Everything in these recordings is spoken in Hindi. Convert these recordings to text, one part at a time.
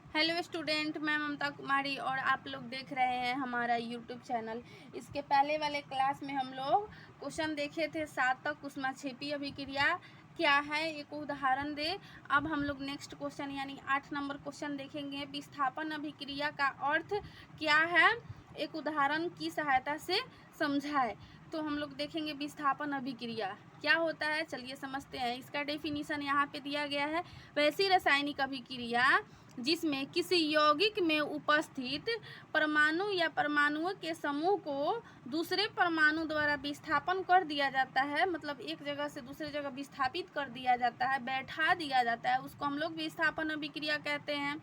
हेलो स्टूडेंट, मैं ममता कुमारी और आप लोग देख रहे हैं हमारा यूट्यूब चैनल। इसके पहले वाले क्लास में हम लोग क्वेश्चन देखे थे 7 तक। ऊष्माक्षेपी अभिक्रिया क्या है, एक उदाहरण दे। अब हम लोग नेक्स्ट क्वेश्चन यानी 8 नंबर क्वेश्चन देखेंगे। विस्थापन अभिक्रिया का अर्थ क्या है, एक उदाहरण की सहायता से समझाए। तो हम लोग देखेंगे विस्थापन अभिक्रिया क्या होता है, चलिए समझते हैं। इसका डेफिनेशन यहाँ पे दिया गया है। वैसी रासायनिक अभिक्रिया जिसमें किसी यौगिक में उपस्थित परमाणु या परमाणुओं के समूह को दूसरे परमाणु द्वारा विस्थापन कर दिया जाता है, मतलब एक जगह से दूसरे जगह विस्थापित कर दिया जाता है, बैठा दिया जाता है, उसको हम लोग विस्थापन अभिक्रिया कहते हैं।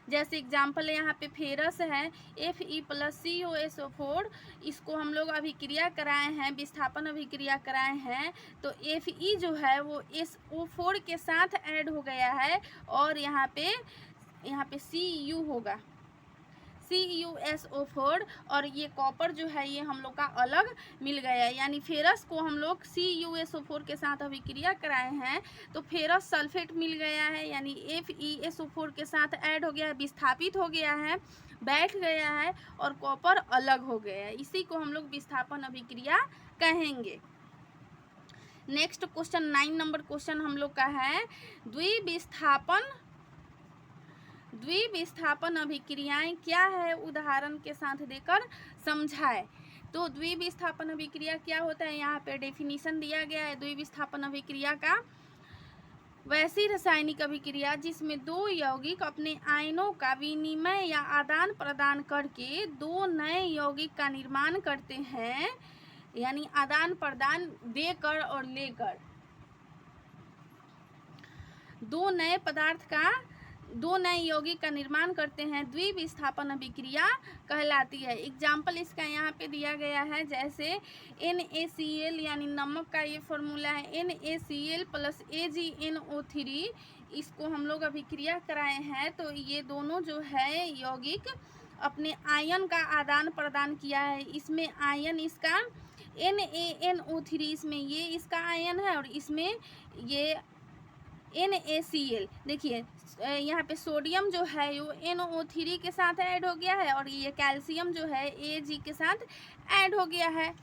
जैसे एग्जाम्पल यहाँ पे फेरस है Fe+COSO4, इसको हम लोग अभिक्रिया कराए हैं, विस्थापन अभिक्रिया कराए हैं। तो Fe जो है वो SO4 के साथ ऐड हो गया है और यहाँ पे Cu होगा, CuSO4, और ये कॉपर जो है ये हम लोग का अलग मिल गया है। यानी फेरस को हम लोग CuSO4 के साथ अभिक्रिया कराए हैं तो फेरस सल्फेट मिल गया है, यानी FeSO4 के साथ ऐड हो गया है, विस्थापित हो गया है, बैठ गया है और कॉपर अलग हो गया है। इसी को हम लोग विस्थापन अभिक्रिया कहेंगे। नेक्स्ट क्वेश्चन 9 नंबर क्वेश्चन हम लोग का है द्विविस्थापन अभिक्रियाएं क्या है, उदाहरण के साथ देकर समझाए। तो द्विविस्थापन अभिक्रिया क्या होता है, यहाँ पे डेफिनेशन दिया गया है द्विविस्थापन अभिक्रिया का। वैसी रासायनिक अभिक्रिया जिसमें दो यौगिक अपने आयनों का विनिमय या आदान प्रदान करके दो नए यौगिक का निर्माण करते हैं, यानी आदान प्रदान देकर और लेकर दो नए यौगिक का निर्माण करते हैं, द्विविस्थापन अभिक्रिया कहलाती है। एग्जाम्पल इसका यहाँ पे दिया गया है, जैसे NaCl यानी नमक का ये फॉर्मूला है NaCl + AgNO3, इसको हम लोग अभिक्रिया कराए हैं। तो ये दोनों जो है यौगिक अपने आयन का आदान प्रदान किया है। इसमें आयन इसका NaNO3, इसमें ये इसका आयन है और इसमें ये NaCl। देखिए यहाँ पे सोडियम जो है वो NO3 के साथ ऐड हो गया है और ये कैल्शियम जो है Ag के साथ ऐड हो गया है,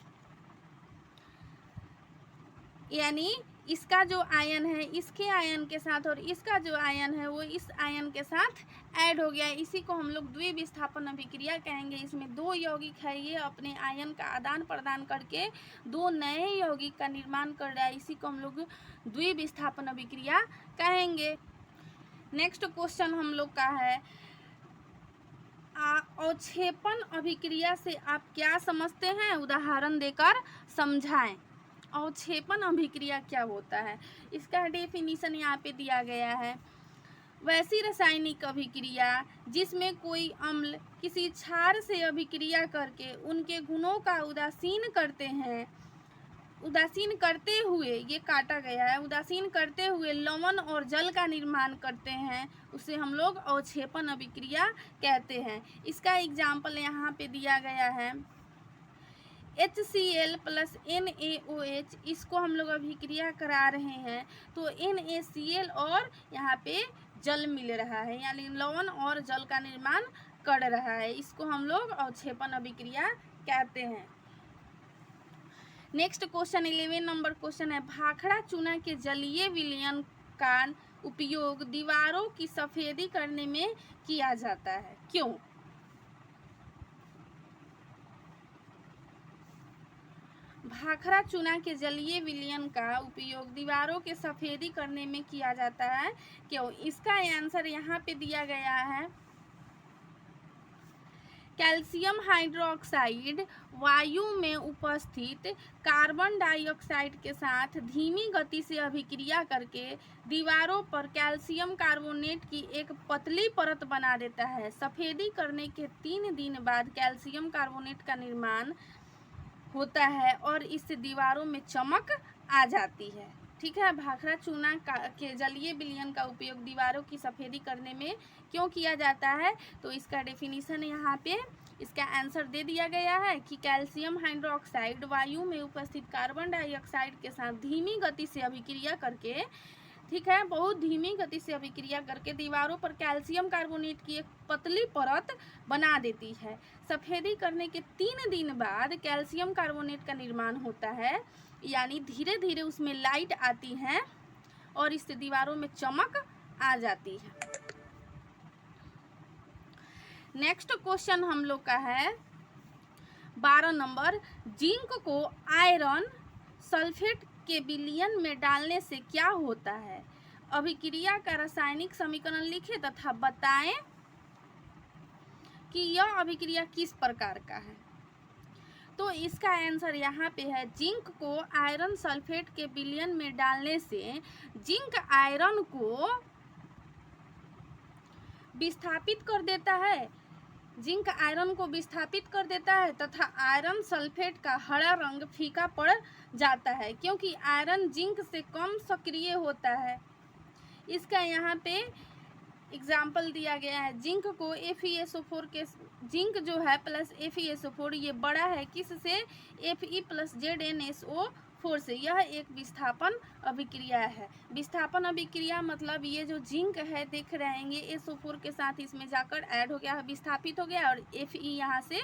यानी इसका जो आयन है इसके आयन के साथ और इसका जो आयन है वो इस आयन के साथ ऐड हो गया है। इसी को हम लोग द्विविस्थापन अभिक्रिया कहेंगे। इसमें दो यौगिक है, ये अपने आयन का आदान प्रदान करके दो नए यौगिक का निर्माण कर रहा है, इसी को हम लोग द्विविस्थापन अभिक्रिया कहेंगे। नेक्स्ट क्वेश्चन हम लोग का है अवक्षेपण अभिक्रिया से आप क्या समझते हैं, उदाहरण देकर समझाएं। अवक्षेपण अभिक्रिया क्या होता है, इसका डेफिनेशन यहाँ पे दिया गया है। वैसी रासायनिक अभिक्रिया जिसमें कोई अम्ल किसी क्षार से अभिक्रिया करके उनके गुणों का उदासीन करते हुए, ये काटा गया है, उदासीन करते हुए लवण और जल का निर्माण करते हैं, उसे हम लोग अवक्षेपण अभिक्रिया कहते हैं। इसका एग्जाम्पल यहाँ पे दिया गया है HCl + NaOH, इसको हम लोग अभिक्रिया करा रहे हैं तो NaCl और यहाँ पे जल मिल रहा है, यानी लवण और जल का निर्माण कर रहा है, इसको हम लोग अवक्षेपण अभिक्रिया कहते हैं। नेक्स्ट क्वेश्चन 11 नंबर क्वेश्चन है भाखड़ा चूना के जलीय विलयन का उपयोग दीवारों की सफेदी करने में किया जाता है, क्यों। भाखड़ा चूना के जलीय विलयन का उपयोग दीवारों के सफेदी करने में किया जाता है, क्यों। इसका आंसर यहाँ पे दिया गया है कैल्शियम हाइड्रोक्साइड वायु में उपस्थित कार्बन डाइऑक्साइड के साथ धीमी गति से अभिक्रिया करके दीवारों पर कैल्शियम कार्बोनेट की एक पतली परत बना देता है। सफेदी करने के 3 दिन बाद कैल्शियम कार्बोनेट का निर्माण होता है और इससे दीवारों में चमक आ जाती है। ठीक है, भाखड़ा चूना के जलीय विलयन का उपयोग दीवारों की सफेदी करने में क्यों किया जाता है, तो इसका डेफिनेशन यहाँ पे इसका आंसर दे दिया गया है कि कैल्शियम हाइड्रोक्साइड वायु में उपस्थित कार्बन डाइऑक्साइड के साथ धीमी गति से अभिक्रिया करके ठीक है, बहुत धीमी गति से अभिक्रिया करके दीवारों पर कैल्शियम कार्बोनेट की एक पतली परत बना देती है। सफेदी करने के 3 दिन बाद कैल्शियम कार्बोनेट का निर्माण होता है, यानी धीरे धीरे उसमें लाइट आती है और इससे दीवारों में चमक आ जाती है। नेक्स्ट क्वेश्चन हम लोग का है 12 नंबर, जिंक को आयरन सल्फेट के विलयन में डालने से क्या होता है? अभिक्रिया का रासायनिक समीकरण लिखें तथा बताएं कि यह अभिक्रिया किस प्रकार का है। तो इसका आंसर यहाँ पे है, जिंक को आयरन सल्फेट के विलयन में डालने से जिंक आयरन को विस्थापित कर देता है, जिंक आयरन को विस्थापित कर देता है तथा आयरन सल्फेट का हरा रंग फीका पड़ जाता है, क्योंकि आयरन जिंक से कम सक्रिय होता है। इसका यहाँ पे एग्जाम्पल दिया गया है, जिंक को FeSO4 के, जिंक जो है प्लस FeSO4 ये बड़ा है किससे? Fe प्लस ZnSO4 से। यह एक विस्थापन अभिक्रिया है। विस्थापन अभिक्रिया मतलब ये जो जिंक है देख रहे हैं, ये SO4 के साथ इसमें जाकर ऐड हो गया है, विस्थापित हो गया और Fe यहाँ से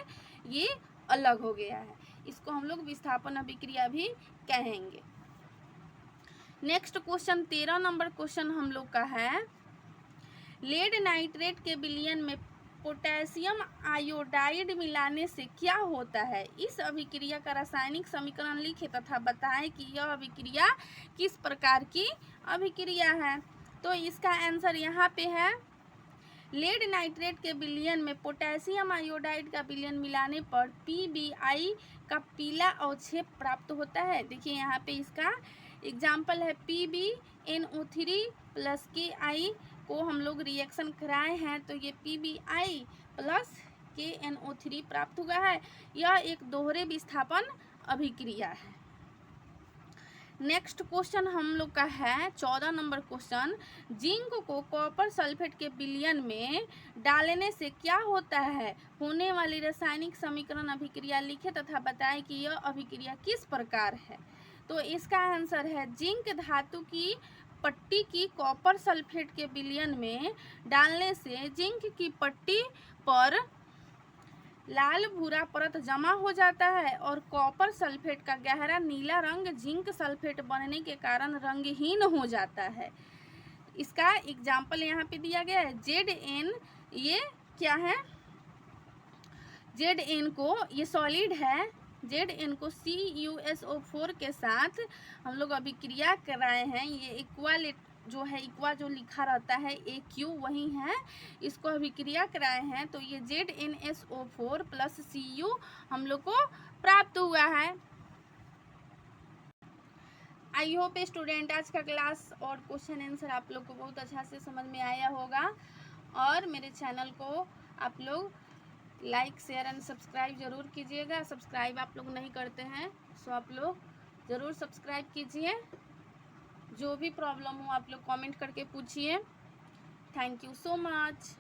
ये अलग हो गया है। इसको हम लोग विस्थापन अभिक्रिया भी कहेंगे। नेक्स्ट क्वेश्चन 13 नंबर क्वेश्चन हम लोग का है, लेड नाइट्रेट के विलयन में पोटेशियम आयोडाइड मिलाने से क्या होता है? इस अभिक्रिया का रासायनिक समीकरण लिखें तथा बताएं कि यह अभिक्रिया किस प्रकार की अभिक्रिया है। तो इसका आंसर यहाँ पे है, लेड नाइट्रेट के विलयन में पोटेशियम आयोडाइड का विलयन मिलाने पर PBI का पीला अवक्षेप प्राप्त होता है। देखिए यहाँ पे इसका एग्जाम्पल है, PbNO3 प्लस KI को हम लोग रिएक्शन कराए हैं तो ये PBI प्लस KNO3 प्राप्त हुआ है। यह एक दोहरे विस्थापन अभिक्रिया है। नेक्स्ट क्वेश्चन हम लोग का है 14 नंबर क्वेश्चन, जिंक को कॉपर सल्फेट के विलयन में डालने से क्या होता है? होने वाली रासायनिक समीकरण अभिक्रिया लिखें तथा बताएं कि यह अभिक्रिया किस प्रकार है। तो इसका आंसर है, जिंक धातु की पट्टी की कॉपर सल्फेट के विलयन में डालने से जिंक की पट्टी पर लाल भूरा परत जमा हो जाता है और कॉपर सल्फेट का गहरा नीला रंग जिंक सल्फेट बनने के कारण रंगहीन हो जाता है। इसका एग्जाम्पल यहाँ पे दिया गया है, Zn, ये क्या है? Zn को, ये सॉलिड है, Zn को CuSO4 के साथ हम लोग अभिक्रिया कराए हैं। ये इक्वालेट जो है, इक्वा जो लिखा रहता है AQ वही है, इसको अभिक्रिया कराए हैं तो ये ZnSO4 प्लस Cu हम लोग को प्राप्त हुआ है। आई होप स्टूडेंट आज का क्लास और क्वेश्चन आंसर आप लोग को बहुत अच्छा से समझ में आया होगा, और मेरे चैनल को आप लोग लाइक शेयर एंड सब्सक्राइब जरूर कीजिएगा। सब्सक्राइब आप लोग नहीं करते हैं सो आप लोग ज़रूर सब्सक्राइब कीजिए। जो भी प्रॉब्लम हो आप लोग कमेंट करके पूछिए। Thank you so much.